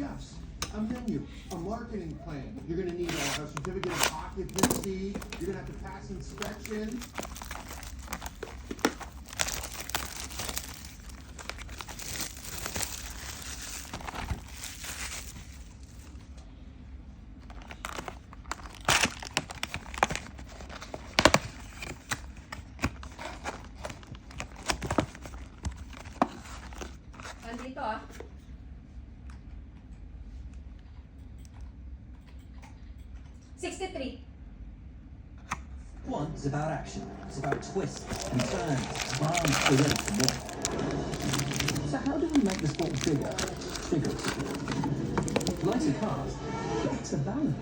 chefs, a menu, a marketing plan. You're going to need a certificate of occupancy. You're going to have to pass inspection. Andito ah. $63. One is about action. It's about twists and turns, bombs are ready for more. So how do we make the sport bigger? Lighter cars, it's a balance.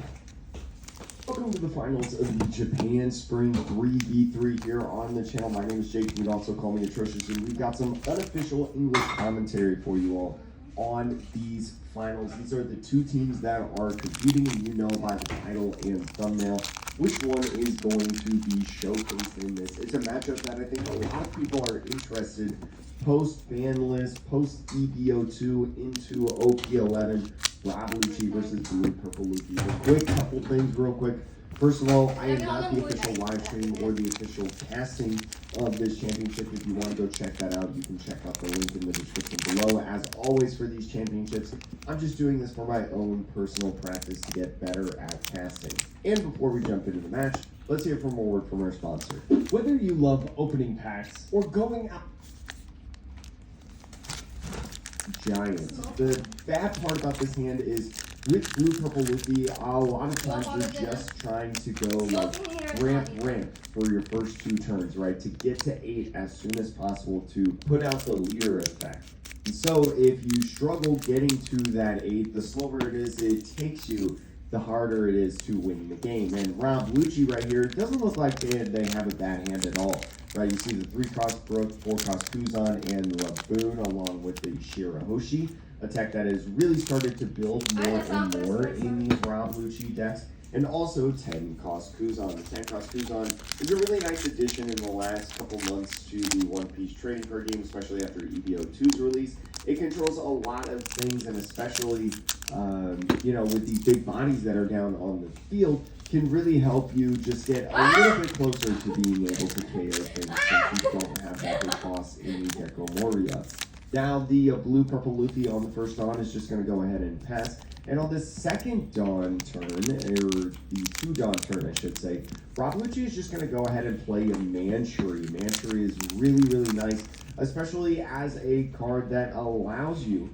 Welcome to the finals of the Japan Spring 3v3 here on the channel. My name is Jake. You can also call me Atrocious, and we've got some unofficial English commentary for you all on these finals. These are the two teams that are competing, and you know by the title and thumbnail which one is going to be showcased in this. It's a matchup that I think a lot of people are interested post-ban list, post-EBO2 into OP11. Rob Lucci versus Blue Purple Luffy. A quick couple things real quick. First of all, I am not the official live stream or the official casting of this championship. If you want to go check that out, you can check out the link in the description below. As always for these championships, I'm just doing this for my own personal practice to get better at casting. And before we jump into the match, let's hear from a word from our sponsor. Whether you love opening packs or going out Giants. The bad part about this hand is with Blue Purple Luffy, a lot of times you're just trying to go like ramp for your first two turns, right? To get to 8 as soon as possible to put out the leader effect. And so if you struggle getting to that 8, the slower it takes you, the harder it is to win the game. And Rob Lucci right here doesn't look like they have a bad hand at all. Right, you see the 3-cost Brook, 4-cost Kuzan, and Laboon along with the Shirahoshi, a tech that has really started to build more and more in these Rob Lucci decks. And also 10-cost Kuzan. The 10-cost Kuzan is a really nice addition in the last couple months to the One Piece trading card game, especially after EBO2's release. It controls a lot of things, and especially, you know, with these big bodies that are down on the field, can really help you just get a little bit closer to being able to KO things since you don't have that big boss in the Gecko Moria. Now, the Blue Purple Luffy on the first Dawn is just going to go ahead and pass. And on the second Dawn turn, or the 2 Dawn turn, I should say, Rob Lucci is just going to go ahead and play a Manchury. Manchury is really, really nice, especially as a card that allows you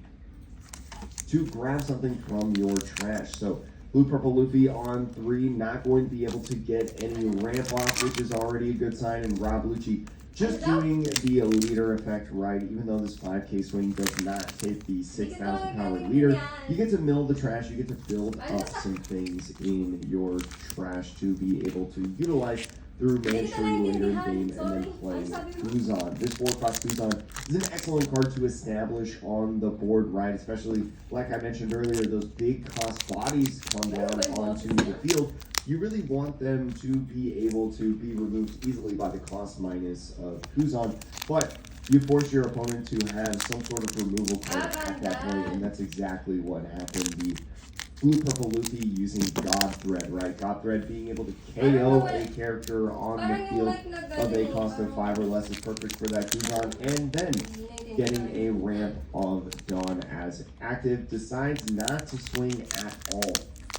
to grab something from your trash. So, Blue Purple Luffy on 3, not going to be able to get any ramp off, which is already a good sign. And Rob Lucci just doing the leader effect right, even though this 5K swing does not hit the 6,000 power leader. You get to mill the trash, you get to build up some things in your trash to be able to utilize through Manchury later in game and then playing Kuzan. This 4-cost Kuzan is an excellent card to establish on the board, right? Especially, like I mentioned earlier, those big cost bodies come down onto the field. You really want them to be able to be removed easily by the cost minus of Kuzan, but you force your opponent to have some sort of removal card at that point, and that's exactly what happened. The Blue Purple Luffy using God Thread, right? God Thread being able to KO a character on the field of a cost of 5 or less is perfect for that Kuzan, and then getting a ramp of Dawn as active, decides not to swing at all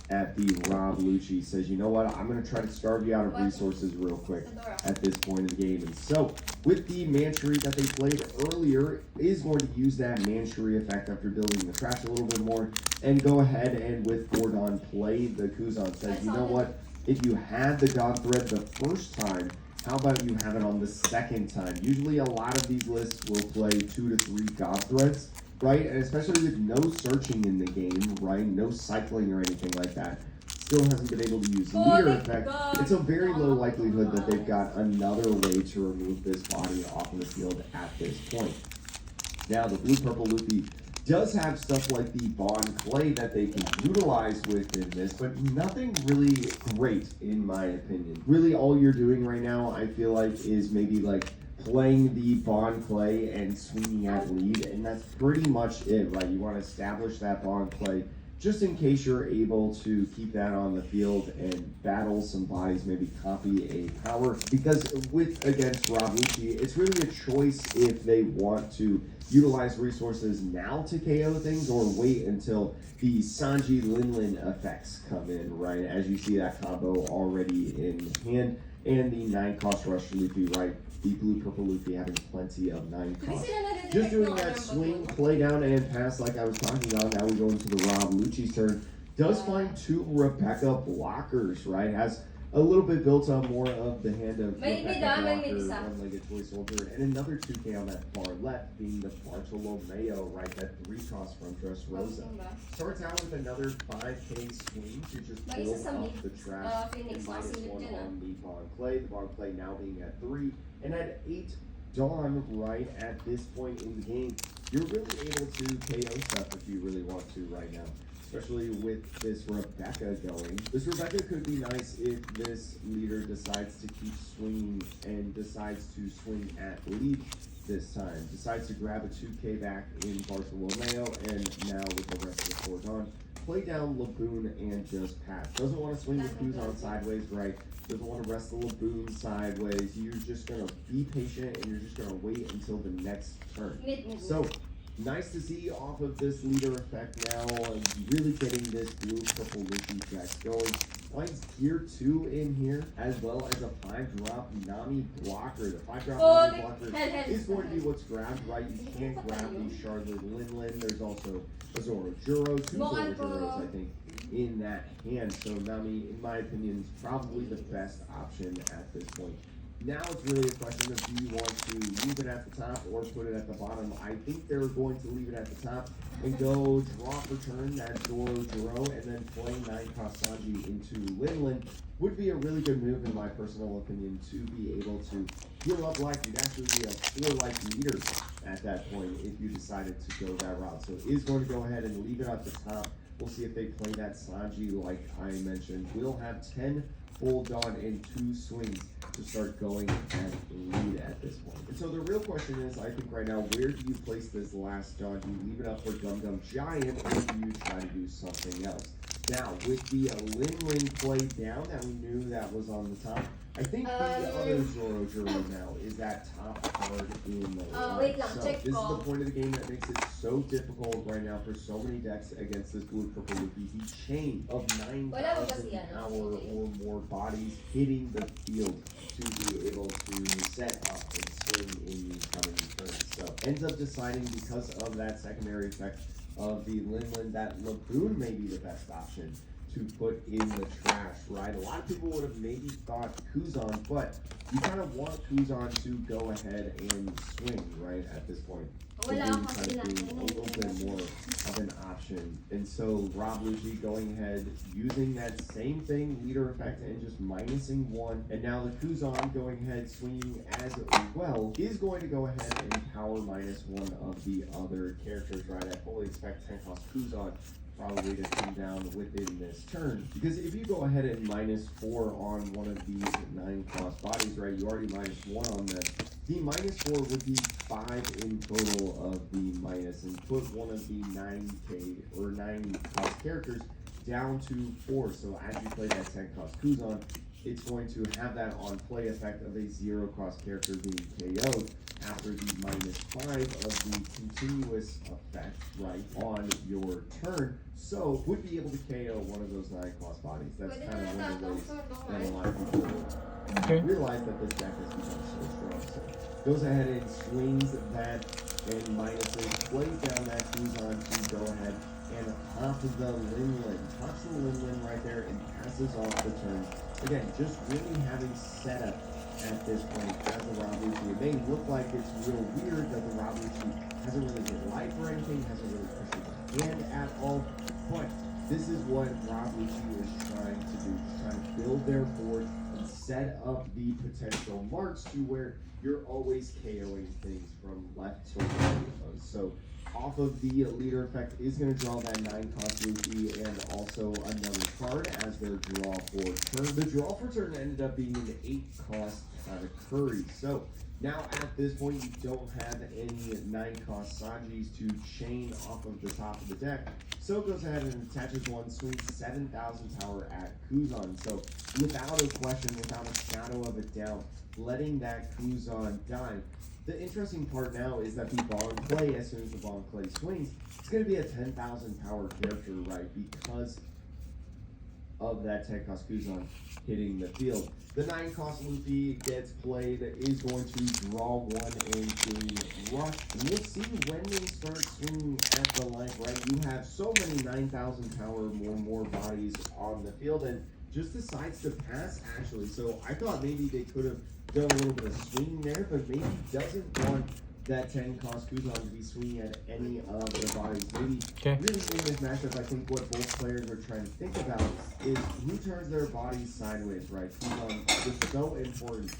at the Rob Lucci. Says, you know what, I'm going to try to starve you out of resources real quick at this point in the game. And so, with the Manchury that they played earlier, is going to use that Manchury effect after building the trash a little bit more, and go ahead and with 4 Dawn play the Kuzan. Says, you know what, if you had the God Thread the first time, how about you have it on the second time? Usually a lot of these lists will play 2 to 3 God Threads, right? And especially with no searching in the game, right? No cycling or anything like that. Still hasn't been able to use leader effect. It's a very low likelihood that they've got another way to remove this body off of the field at this point. Now, the Blue Purple Luffy does have stuff like the Bond Clay that they can utilize within this, but nothing really great in my opinion. Really all you're doing right now, I feel like, is maybe like playing the bond play and swinging at lead, and that's pretty much it, right? You want to establish that bond play just in case you're able to keep that on the field and battle some bodies, maybe copy a power. Because against Rob Lucci, it's really a choice if they want to utilize resources now to KO things or wait until the Sanji Linlin effects come in, right? As you see that combo already in hand, and the 9 cost rush Luffy, right? The blue purple Luffy having plenty of 9 cost. Just doing that swing, play down, and pass like I was talking about. Now we go into the Rob Lucci's turn. Does find 2 Rebecca blockers, right? Has a little bit built on more of the hand of Rebecca blocker, one-legged toy soldier, and another 2K on that far left being the Bartolomeo, right? That 3 cost from Dressrosa. Starts out with another 5K swing to just build up the trash and -1 on the bond play. The bond play now being at 3, and at 8 Dawn, right at this point in the game, you're really able to KO stuff if you really want to right now. Especially with this Rebecca going. This Rebecca could be nice if this leader decides to keep swinging and decides to swing at lead this time. Decides to grab a 2K back in Bartolomeo, and now with the rest of the 4 Dawn, play down Laboon and just pass. Doesn't want to swing the Kuzan sideways, right? Doesn't want to rest the Laboon sideways. You're just going to be patient and you're just going to wait until the next turn. So, nice to see off of this leader effect now, really getting this blue purple Luffy deck going. Finds gear 2 in here, as well as a 5-drop Nami blocker. The 5-drop Nami blocker is going to be what's grabbed, right? You can't grab the Charlotte Linlin. There's also a Zoro Juro, 2 Zoro Juros, I think, in that hand. So Nami, in my opinion, is probably the best option at this point. Now it's really a question of do you want to leave it at the top or put it at the bottom. I think they're going to leave it at the top and go drop return that Zoro Juro and then play 9 cost Sanji into Linlin would be a really good move in my personal opinion to be able to heal up life. You'd actually be a 4 life leader at that point if you decided to go that route. So it is going to go ahead and leave it at the top. We'll see if they play that Sanji like I mentioned. We'll have 10 full Dawn and 2 swings to start going at lead at this point. And so the real question is, I think right now, where do you place this last Dawn? Do you leave it up for Gum Gum Giant, or do you try to do something else? Now, with the Linlin play down that we knew that was on the top, I think the other Zoro Juro now is that top card in the line. So this is the point of the game that makes it so difficult right now for so many decks against this blue purple Luffy. The chain of 9,000 power or more bodies hitting the field to be able to set up and swing in these coming turns. So ends up deciding because of that secondary effect of the Linlin that Laboon may be the best option to put in the trash, right? A lot of people would have maybe thought Kuzan, but you kind of want Kuzan to go ahead and swing, right, at this point. Laboon kind of being a little bit more of an option. And so Rob Lucci going ahead, using that same thing, leader effect, and just minusing 1. And now the Kuzan going ahead, swinging as well, is going to go ahead and power -1 of the other characters, right? I fully expect 10 cost Kuzan probably to come down within this turn. Because if you go ahead and -4 on one of these 9 cost bodies, right, you already -1 on them. The -4 would be 5 in total of the minus, and put one of the 9K or 9 cost characters down to 4. So as you play that 10 cost Kuzan, it's going to have that on play effect of a 0 cost character being KO'd after the -5 of the continuous effect, right, on your turn. So would be able to KO one of those 9 cost bodies. That's kind of one of the ways that a lot of people realize that this deck has become so strong. So goes ahead and swings that and minuses, plays down that Kuzan to go ahead and pop the Linlin. Pops the Linlin right there and passes off the turn. Again, just really having setup at this point as a Rob Lucci. It may look like it's real weird that the Rob Lucci hasn't really hit life or anything, hasn't really pushed his hand at all, but this is what Rob Lucci is trying to do. He's trying to build their board and set up the potential marks to where you're always KOing things from left to right. So off of the leader effect is going to draw that 9 cost Luffy and also another card as as their draw for turn. The draw for turn ended up being an 8-cost Katakuri. So now at this point, you don't have any 9-cost Sanjis to chain off of the top of the deck. So it goes ahead and attaches one, swings 7,000 power at Kuzan. So without a question, without a shadow of a doubt, letting that Kuzan die. The interesting part now is that the Bon Clay, as soon as the Bon Clay swings, it's going to be a 10,000 power character, right? Because of that 10-cost Kuzan hitting the field. The 9-cost Luffy gets played, is going to draw one into rush. And we'll see when they start swinging at the life, right? You have so many 9,000 power more bodies on the field, and just decides to pass, actually. So I thought maybe they could have done a little bit of swinging there, but maybe doesn't want that 10-cost Kuzan to be swinging at any of the bodies. Maybe really in this matchup, I think what both players are trying to think about is who turns their bodies sideways, right? Kuzan is so important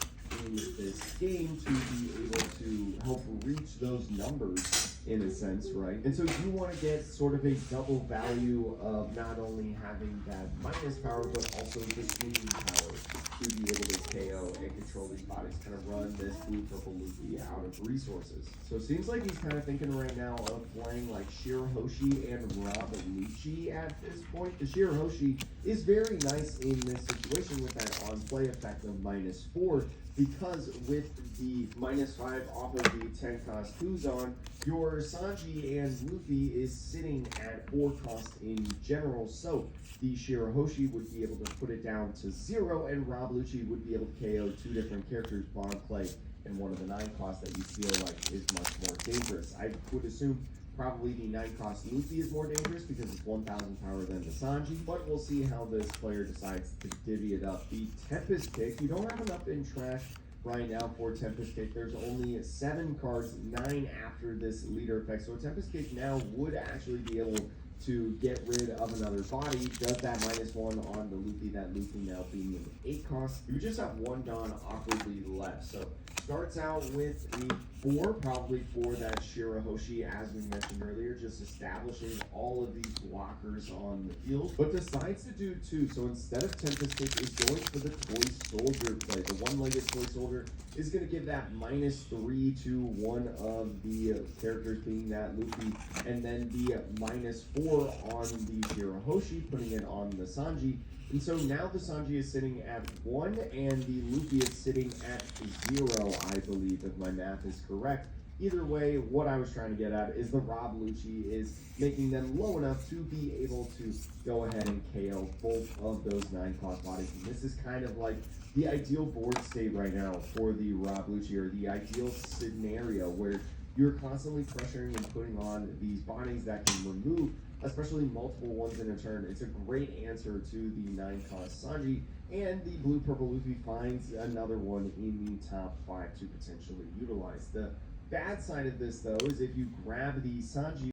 in this game to be able to help reach those numbers in a sense, right? And so you want to get sort of a double value of not only having that minus power, but also the swinging power to be able to KO and control these bodies, kind of run this blue-purple Luffy out of resources. So it seems like he's kind of thinking right now of playing like Shirahoshi and Rob Lucci at this point. The Shirahoshi is very nice in this situation with that on-play effect of -4, because with the -5 off of the 10-cost Kuzan, your Sanji and Luffy is sitting at 4 cost in general, so the Shirahoshi would be able to put it down to 0, and Rob Lucci would be able to KO 2 different characters, Bon Clay, and one of the 9 costs that you feel like is much more dangerous. I would assume probably the 9-cost Luffy is more dangerous because it's 1,000 power than the Sanji, but we'll see how this player decides to divvy it up. The Tempest Kick, you don't have enough in trash right now for Tempest Kick. There's only 7 cards, 9 after this leader effect, so a Tempest Kick now would actually be able to get rid of another body. Does that -1 on the Luffy, that Luffy now being an 8 cost. You just have one Don awkwardly left, so starts out with a 4, probably for that Shirahoshi, as we mentioned earlier, just establishing all of these blockers on the field, but decides to do 2. So instead of Tempest Kick, is going for the Toy Soldier play. The one-legged Toy Soldier is going to give that -3 to one of the characters, being that Luffy, and then the -4 on the Shirahoshi, putting it on the Sanji. And so now the Sanji is sitting at 1, and the Luffy is sitting at 0, I believe, if my math is correct. Either way, what I was trying to get at is the Rob Lucci is making them low enough to be able to go ahead and KO both of those 9-cost bodies. And this is kind of like the ideal board state right now for the Rob Lucci, or the ideal scenario where you're constantly pressuring and putting on these bodies that can remove, especially multiple ones in a turn. It's a great answer to the 9-cost Sanji, and the blue-purple Luffy finds another one in the top 5 to potentially utilize. The bad side of this, though, is if you grab the Sanji